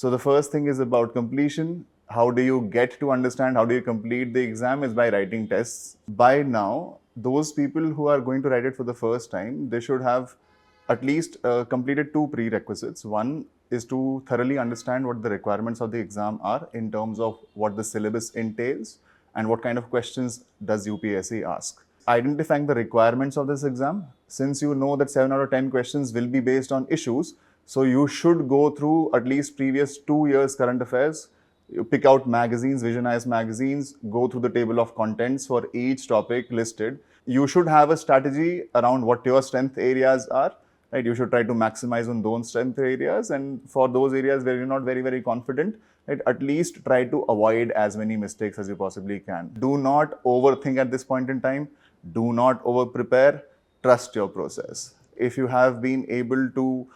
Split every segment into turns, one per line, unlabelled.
So the first thing is about completion. How do you get to understand, how do you complete the exam is by writing tests. By now, those people who are going to write it for the first time, they should have at least completed two prerequisites. One is to thoroughly understand what the requirements of the exam are in terms of what the syllabus entails and what kind of questions does UPSC ask. Identifying the requirements of this exam, since you know that 7 out of 10 questions will be based on issues, so you should go through at least previous 2 years current affairs. You pick out magazines, VisionIAS magazines, go through the table of contents for each topic listed. You should have a strategy around what your strength areas are, right? You should try to maximize on those strength areas, and for those areas where you're not very confident, right, at least try to avoid as many mistakes as you possibly can. Do not overthink at this point in time. Do not over prepare. Trust your process. If you have been able to,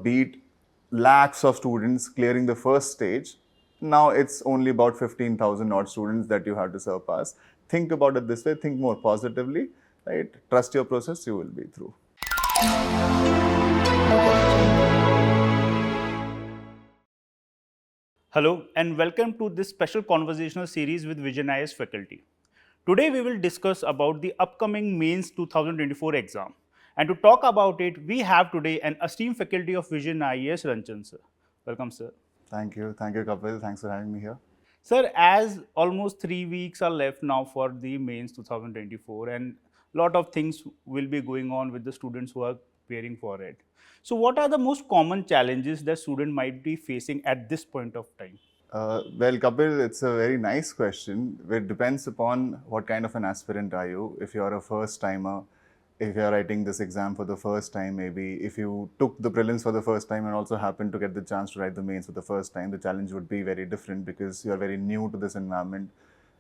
beat lakhs of students clearing the first stage, now it's only about 15,000 odd students that you have to surpass. Think about it this way, think more positively, right? Trust your process, you will be through.
Hello and welcome to this special conversational series with VisionIAS faculty. Today we will discuss about the upcoming Mains 2024 exam. And to talk about it, we have today an esteemed faculty of VisionIAS, Ranchan Sir. Welcome, sir.
Thank you, Kapil. Thanks for having me here.
Sir, as almost 3 weeks are left now for the Mains 2024 and a lot of things will be going on with the students who are preparing for it. So what are the most common challenges that student might be facing at this point of time?
Well, Kapil, it's a very nice question. It depends upon what kind of an aspirant are you. If you're a first timer, if you're writing this exam for the first time, maybe if you took the prelims for the first time and also happened to get the chance to write the mains for the first time, the challenge would be very different because you're very new to this environment.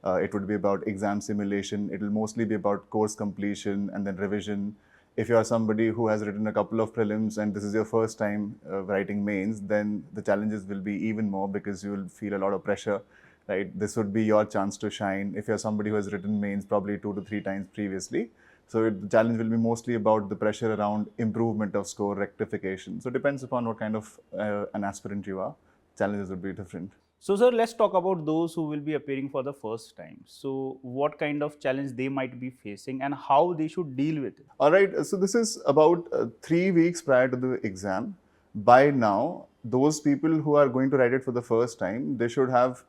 It would be about exam simulation. It will mostly be about course completion and then revision. If you are somebody who has written a couple of prelims and this is your first time writing mains, then the challenges will be even more because you will feel a lot of pressure, right? This would be your chance to shine. If you're somebody who has written mains probably 2 to 3 times previously, so the challenge will be mostly about the pressure around improvement of score, rectification. So it depends upon what kind of an aspirant you are. Challenges would be different.
So, sir, let's talk about those who will be appearing for the first time. So, what kind of challenge they might be facing and how they should deal with it?
All right. So this is about 3 weeks prior to the exam. By now, those people who are going to write it for the first time, they should have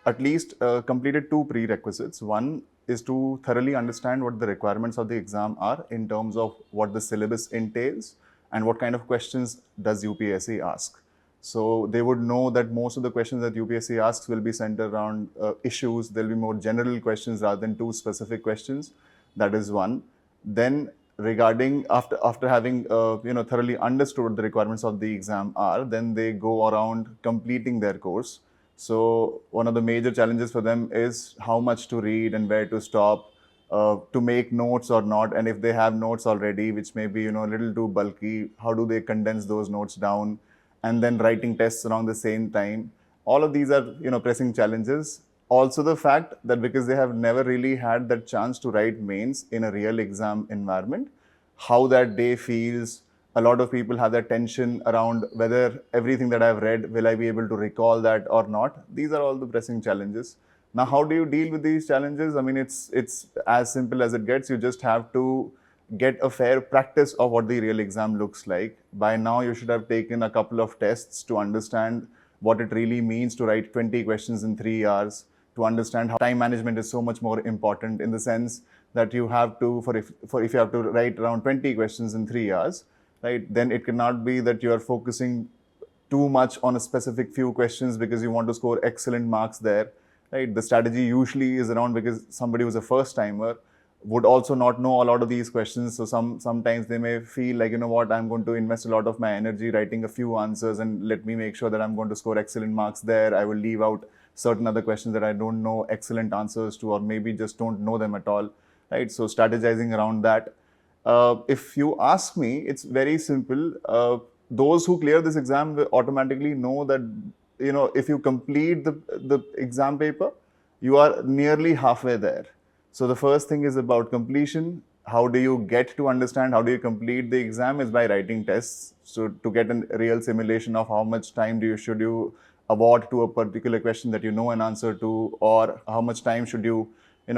at least completed two prerequisites. One is to thoroughly understand what the requirements of the exam are in terms of what the syllabus entails and what kind of questions does UPSC ask. So they would know that most of the questions that UPSC asks will be centered around issues. There will be more general questions rather than two specific questions. That is one. Then regarding after having thoroughly understood what the requirements of the exam are, then they go around completing their course. So one of the major challenges for them is how much to read and where to stop, to make notes or not, and if they have notes already, which may be a little too bulky, how do they condense those notes down, and then writing tests around the same time. All of these are pressing challenges. Also the fact that because they have never really had that chance to write mains in a real exam environment, how that day feels. A lot of people have that tension around whether everything that I've read, will I be able to recall that or not? These are all the pressing challenges. Now, how do you deal with these challenges? I mean, it's as simple as it gets. You just have to get a fair practice of what the real exam looks like. By now, you should have taken a couple of tests to understand what it really means to write 20 questions in 3 hours, to understand how time management is so much more important in the sense that you have to, if you have to write around 20 questions in 3 hours, right, then it cannot be that you are focusing too much on a specific few questions because you want to score excellent marks there, right? The strategy usually is around because somebody who's a first timer would also not know a lot of these questions. So sometimes they may feel like, what, I'm going to invest a lot of my energy writing a few answers and let me make sure that I'm going to score excellent marks there. I will leave out certain other questions that I don't know excellent answers to, or maybe just don't know them at all, right? So strategizing around that. If you ask me, it's very simple. Those who clear this exam will automatically know that, if you complete the exam paper, you are nearly halfway there. So the first thing is about completion. How do you get to understand, how do you complete the exam is by writing tests. So to get a real simulation of how much time should you award to a particular question that you know an answer to, or how much time should you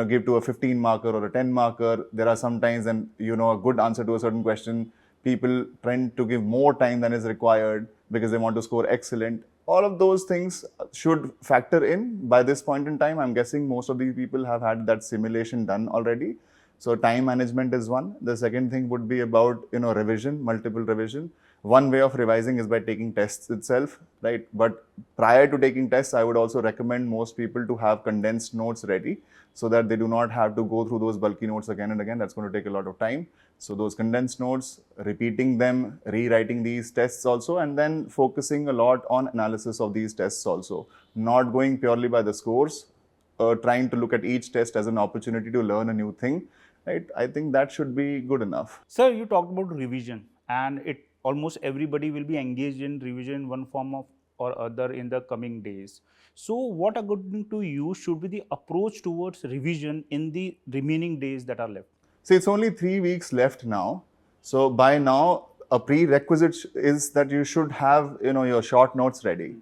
give to a 15 marker or a 10 marker. There are some times when a good answer to a certain question, people tend to give more time than is required because they want to score excellent. All of those things should factor in by this point in time. I'm guessing most of these people have had that simulation done already. So time management is one. The second thing would be about revision, multiple revision. One way of revising is by taking tests itself, right? But prior to taking tests, I would also recommend most people to have condensed notes ready so that they do not have to go through those bulky notes again and again. That's going to take a lot of time. So those condensed notes, repeating them, rewriting these tests also, and then focusing a lot on analysis of these tests also. Not going purely by the scores, trying to look at each test as an opportunity to learn a new thing. Right? I think that should be good enough.
Sir, you talked about revision, and almost everybody will be engaged in revision in one form or other in the coming days. So what, according to you, should be the approach towards revision in the remaining days that are left?
See, it's only 3 weeks left now. So by now, a prerequisite is that you should have your short notes ready.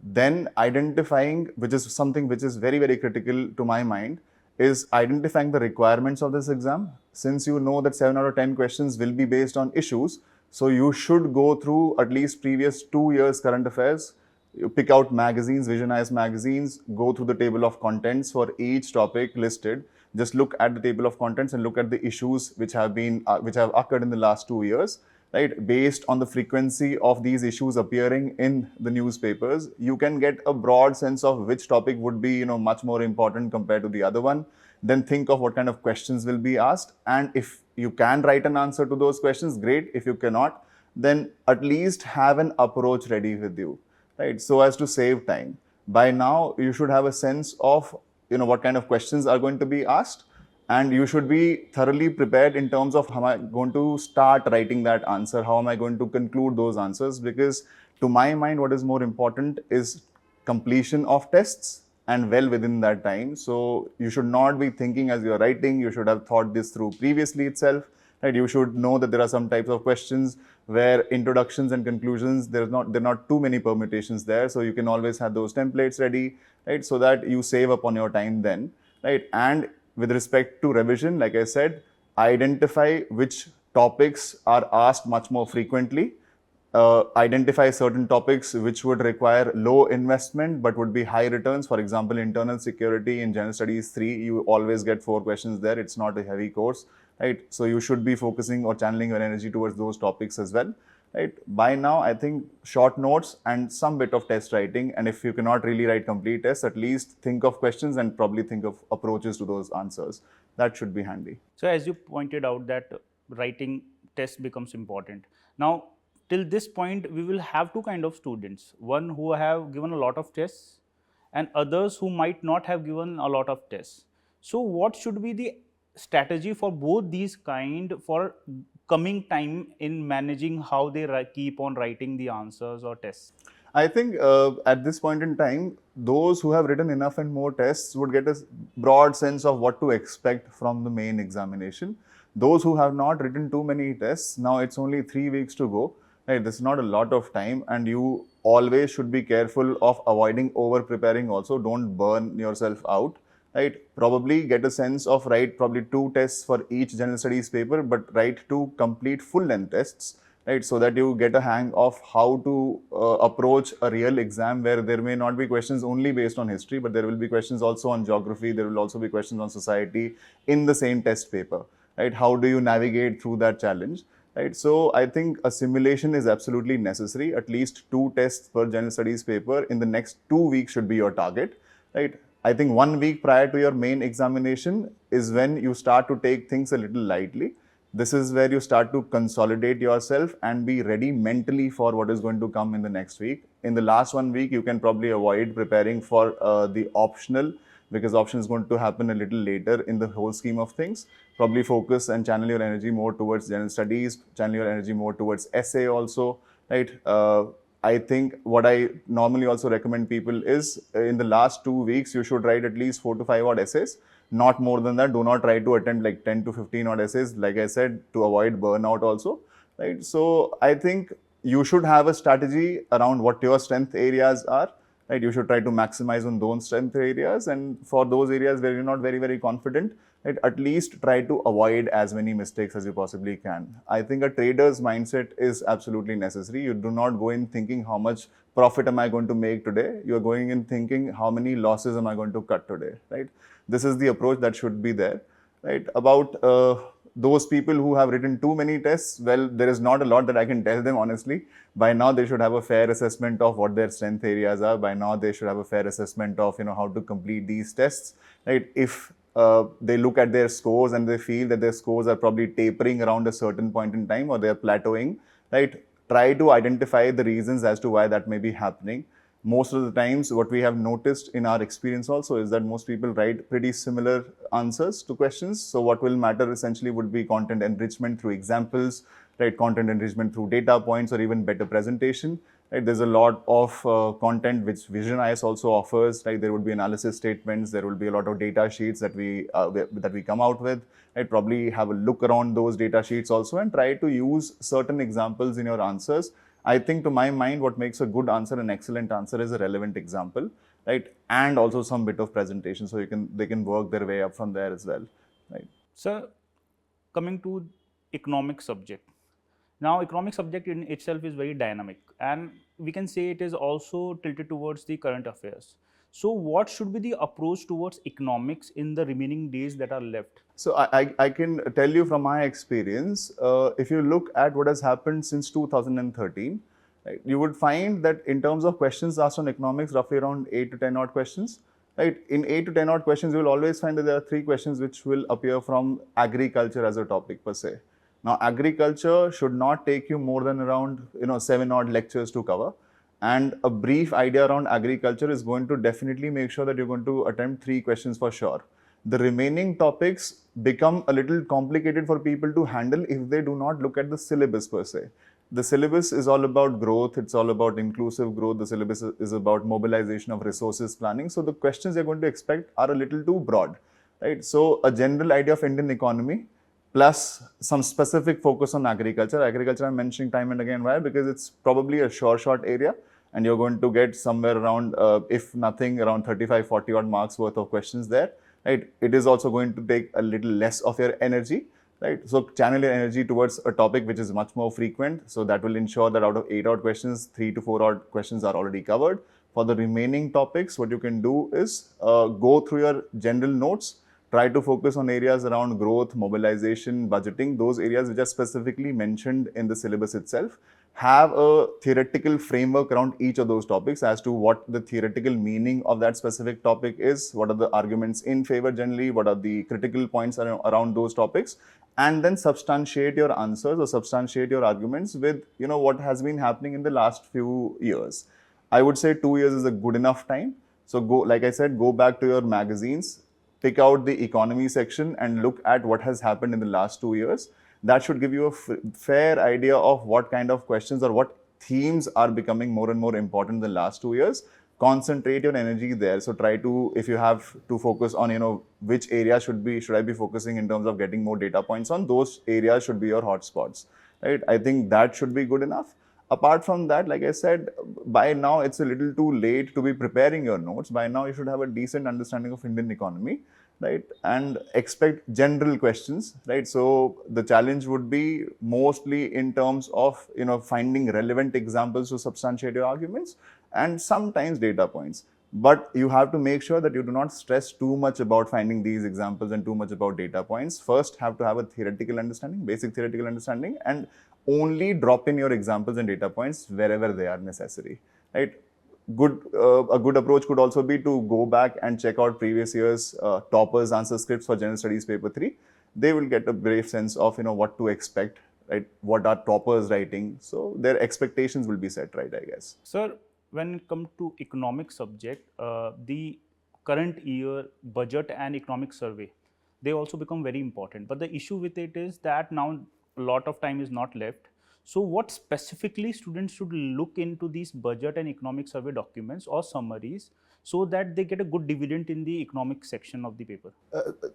Then identifying, which is something which is very, very critical to my mind, is identifying the requirements of this exam. Since you know that 7 out of 10 questions will be based on issues, so you should go through at least previous 2 years current affairs. You pick out magazines, VisionIAS magazines, go through the table of contents for each topic listed. Just look at the table of contents and look at the issues which have occurred in the last 2 years. Right, based on the frequency of these issues appearing in the newspapers, you can get a broad sense of which topic would be much more important compared to the other one. Then think of what kind of questions will be asked, and if you can write an answer to those questions, great. If you cannot, then at least have an approach ready with you, right, so as to save time. By now you should have a sense of what kind of questions are going to be asked, and you should be thoroughly prepared in terms of how am I going to start writing that answer, how am I going to conclude those answers, because to my mind what is more important is completion of tests and well within that time. So you should not be thinking as you're writing, you should have thought this through previously itself, right? You should know that there are some types of questions where introductions and conclusions, there are not too many permutations there, so you can always have those templates ready, right, so that you save up on your time then, right? And with respect to revision, like I said, identify which topics are asked much more frequently. Identify certain topics which would require low investment but would be high returns. For example, internal security in General Studies 3, you always get 4 questions there. It's not a heavy course, right? So you should be focusing or channeling your energy towards those topics as well. Right. By now, I think short notes and some bit of test writing, and if you cannot really write complete tests, at least think of questions and probably think of approaches to those answers. That should be handy.
So as you pointed out that writing test becomes important. Now, till this point, we will have two kind of students, one who have given a lot of tests and others who might not have given a lot of tests. So what should be the strategy for both these kind for coming time in managing how they keep on writing the answers or tests?
I think at this point in time, those who have written enough and more tests would get a broad sense of what to expect from the main examination. Those who have not written too many tests, now it's only 3 weeks to go. Right, this is not a lot of time, and you always should be careful of avoiding over preparing also. Don't burn yourself out. Right, probably get a sense of write probably 2 tests for each general studies paper, but write 2 complete full length tests, right, so that you get a hang of how to approach a real exam where there may not be questions only based on history, but there will be questions also on geography, there will also be questions on society in the same test paper, right? How do you navigate through that challenge? Right, so I think a simulation is absolutely necessary. At least 2 tests per general studies paper in the next 2 weeks should be your target, right? I think 1 week prior to your main examination is when you start to take things a little lightly. This is where you start to consolidate yourself and be ready mentally for what is going to come in the next week. In the last 1 week, you can probably avoid preparing for the optional, because option is going to happen a little later in the whole scheme of things. Probably focus and channel your energy more towards general studies, channel your energy more towards essay also, right? I think what I normally also recommend people is in the last 2 weeks, you should write at least 4 to 5 odd essays, not more than that. Do not try to attempt like 10 to 15 odd essays, like I said, to avoid burnout also, right? So I think you should have a strategy around what your strength areas are. right? You should try to maximize on those strength areas, and for those areas where you're not very confident, right, at least try to avoid as many mistakes as you possibly can. I think a trader's mindset is absolutely necessary. You do not go in thinking how much profit am I going to make today. You're going in thinking how many losses am I going to cut today, right? This is the approach that should be there, right? About those people who have written too many tests, well, there is not a lot that I can tell them honestly. By now they should have a fair assessment of what their strength areas are. By now they should have a fair assessment of how to complete these tests, right? If they look at their scores and they feel that their scores are probably tapering around a certain point in time, or they're plateauing, right? Try to identify the reasons as to why that may be happening. Most of the times, what we have noticed in our experience also is that most people write pretty similar answers to questions. So what will matter essentially would be content enrichment through examples, right? Content enrichment through data points, or even better presentation. Right? There's a lot of content which VisionIAS also offers. Right? There would be analysis statements. There will be a lot of data sheets that we come out with. Right? Probably have a look around those data sheets also and try to use certain examples in your answers. I think, to my mind, what makes a good answer an excellent answer is a relevant example, right? And also some bit of presentation, so they can work their way up from there as well, right?
Sir, coming to economic subject. Now, economic subject in itself is very dynamic, and we can say it is also tilted towards the current affairs. So, what should be the approach towards economics in the remaining days that are left?
So I can tell you from my experience, if you look at what has happened since 2013, right, you would find that in terms of questions asked on economics, roughly around 8 to 10 odd questions. Right? In 8 to 10 odd questions, you will always find that there are 3 questions which will appear from agriculture as a topic per se. Now, agriculture should not take you more than around 7 odd lectures to cover. And a brief idea around agriculture is going to definitely make sure that you're going to attempt 3 questions for sure. The remaining topics become a little complicated for people to handle if they do not look at the syllabus per se. The syllabus is all about growth, it's all about inclusive growth, the syllabus is about mobilization of resources planning. So the questions you're going to expect are a little too broad, right? So a general idea of Indian economy plus some specific focus on agriculture. Agriculture I'm mentioning time and again. Why? Because it's probably a short area, and you're going to get somewhere around, if nothing, around 35, 40 odd marks worth of questions there. Right? It is also going to take a little less of your energy, right? So channel your energy towards a topic which is much more frequent. So that will ensure that out of 8 odd questions, 3 to 4 odd questions are already covered. For the remaining topics, what you can do is go through your general notes, try to focus on areas around growth, mobilization, budgeting, those areas which are specifically mentioned in the syllabus itself. Have a theoretical framework around each of those topics as to what the theoretical meaning of that specific topic is, what are the arguments in favor generally, what are the critical points around those topics, and then substantiate your answers or substantiate your arguments with what has been happening in the last few years. I would say 2 years is a good enough time. So go, like I said, go back to your magazines, pick out the economy section and look at what has happened in the last 2 years. That should give you a fair idea of what kind of questions or what themes are becoming more and more important in the last 2 years. Concentrate your energy there. So try to, if you have to focus on, which area should I be focusing in terms of getting more data points on, those areas should be your hotspots, right? I think that should be good enough. Apart from that, like I said, by now it's a little too late to be preparing your notes. By now you should have a decent understanding of Indian economy, right? And expect general questions, right? So the challenge would be mostly in terms of, finding relevant examples to substantiate your arguments and sometimes data points. But you have to make sure that you do not stress too much about finding these examples and too much about data points. First, have to have a theoretical understanding, basic theoretical understanding, and only drop in your examples and data points wherever they are necessary, right? A good approach could also be to go back and check out previous year's toppers answer scripts for General Studies Paper 3. They will get a brief sense of what to expect, right? What are toppers writing? So their expectations will be set, right? I guess.
Sir, when it comes to economic subject, the current year budget and economic survey, they also become very important. But the issue with it is that now a lot of time is not left. So what specifically students should look into these budget and economic survey documents or summaries so that they get a good dividend in the economic section of the paper?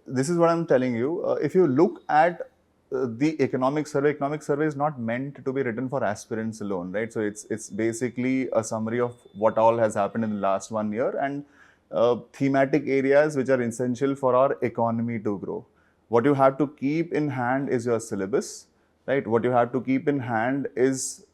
This is what I'm telling you. If you look at the economic survey is not meant to be written for aspirants alone, right? So it's basically a summary of what all has happened in the last 1 year and thematic areas which are essential for our economy to grow. What you have to keep in hand is your syllabus, right? What you have to keep in hand is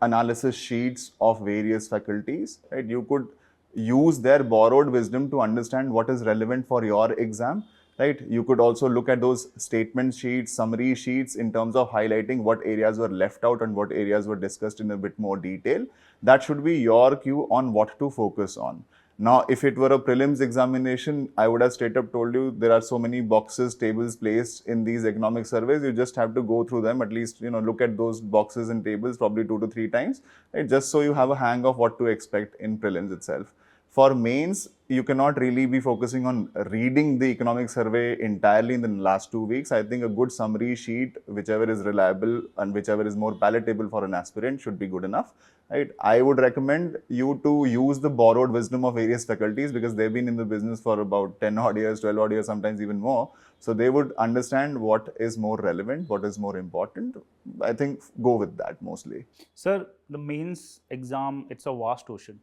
analysis sheets of various faculties, right? You could use their borrowed wisdom to understand what is relevant for your exam, right? You could also look at those statement sheets, summary sheets in terms of highlighting what areas were left out and what areas were discussed in a bit more detail. That should be your cue on what to focus on. Now, if it were a prelims examination, I would have straight up told you there are so many boxes, tables placed in these economic surveys. You just have to go through them, at least, look at those boxes and tables probably 2 to 3 times, right? Just so you have a hang of what to expect in prelims itself. For mains, you cannot really be focusing on reading the economic survey entirely in the last 2 weeks. I think a good summary sheet, whichever is reliable and whichever is more palatable for an aspirant, should be good enough. Right? I would recommend you to use the borrowed wisdom of various faculties because they've been in the business for about 10 odd years, 12 odd years, sometimes even more. So they would understand what is more relevant, what is more important. I think go with that mostly.
Sir, the mains exam, it's a vast ocean,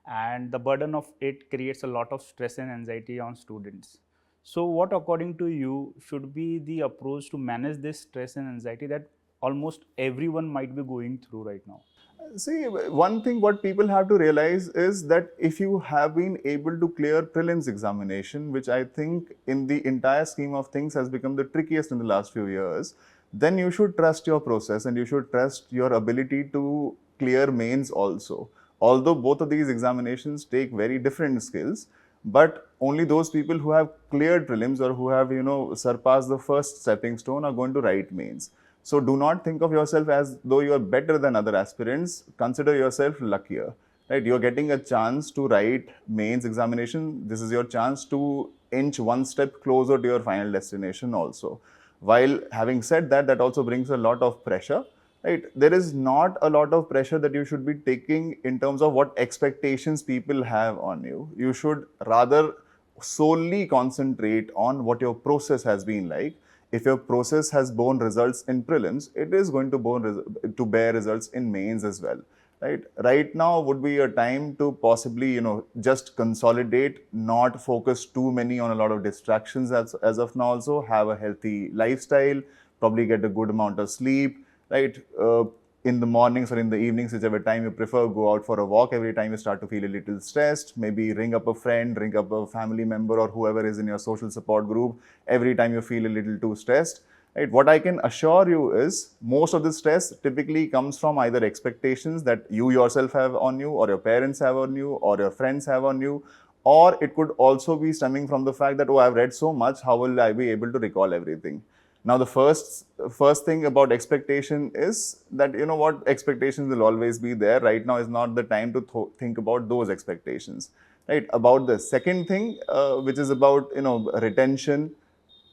and the burden of it creates a lot of stress and anxiety on students. So what, according to you, should be the approach to manage this stress and anxiety that almost everyone might be going through right now?
See, one thing what people have to realize is that if you have been able to clear prelims examination, which I think in the entire scheme of things has become the trickiest in the last few years, then you should trust your process and you should trust your ability to clear mains also. Although both of these examinations take very different skills, but only those people who have cleared prelims or who have, surpassed the first stepping stone are going to write mains. So do not think of yourself as though you are better than other aspirants. Consider yourself luckier, right? You're getting a chance to write mains examination. This is your chance to inch one step closer to your final destination also. While having said that, that also brings a lot of pressure, right? There is not a lot of pressure that you should be taking in terms of what expectations people have on you. You should rather solely concentrate on what your process has been like. If your process has borne results in prelims, it is going to bear results in mains as well. Right now would be a time to possibly, just consolidate, not focus too many on a lot of distractions as of now. Also have a healthy lifestyle, probably get a good amount of sleep, right? In the mornings or in the evenings, whichever time you prefer, go out for a walk every time you start to feel a little stressed. Maybe ring up a friend, ring up a family member or whoever is in your social support group every time you feel a little too stressed. Right? What I can assure you is most of the stress typically comes from either expectations that you yourself have on you or your parents have on you or your friends have on you, or it could also be stemming from the fact that, oh, I've read so much, how will I be able to recall everything? Now, the first thing about expectation is that, what, expectations will always be there. Right now is not the time to think about those expectations. Right? About the second thing, which is about, retention,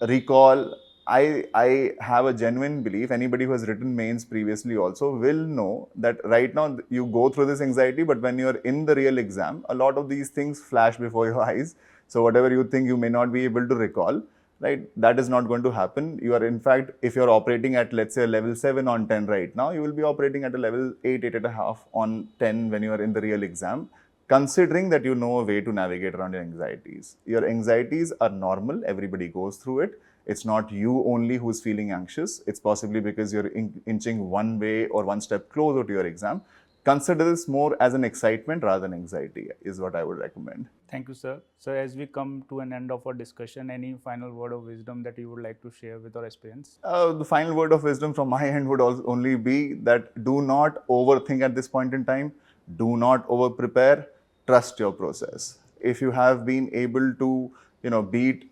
recall, I have a genuine belief, anybody who has written mains previously also will know that right now you go through this anxiety, but when you're in the real exam, a lot of these things flash before your eyes. So whatever you think you may not be able to recall, right, that is not going to happen. You are, in fact, if you're operating at, let's say, level 7 on 10 right now, you will be operating at a level 8, 8.5 on 10 when you are in the real exam, considering that you know a way to navigate around your anxieties. Your anxieties are normal, everybody goes through it. It's not you only who's feeling anxious. It's possibly because you're inching one way or one step closer to your exam. Consider this more as an excitement rather than anxiety, is what I would recommend.
Thank you, sir. So as we come to an end of our discussion, any final word of wisdom that you would like to share with our aspirants?
The final word of wisdom from my end would only be that do not overthink at this point in time. Do not over prepare. Trust your process. If you have been able to, beat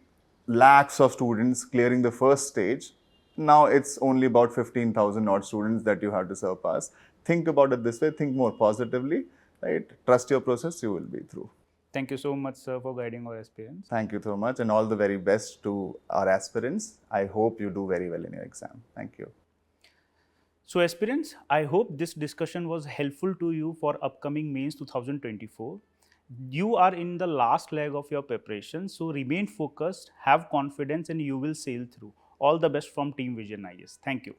lakhs of students clearing the first stage, now it's only about 15,000 odd students that you have to surpass. Think about it this way. Think more positively. Right? Trust your process. You will be through.
Thank you so much, sir, for guiding our aspirants.
Thank you so much, and all the very best to our aspirants. I hope you do very well in your exam. Thank you.
So aspirants, I hope this discussion was helpful to you for upcoming mains 2024. You are in the last leg of your preparation, so remain focused, have confidence, and you will sail through. All the best from Team VisionIAS. Thank you.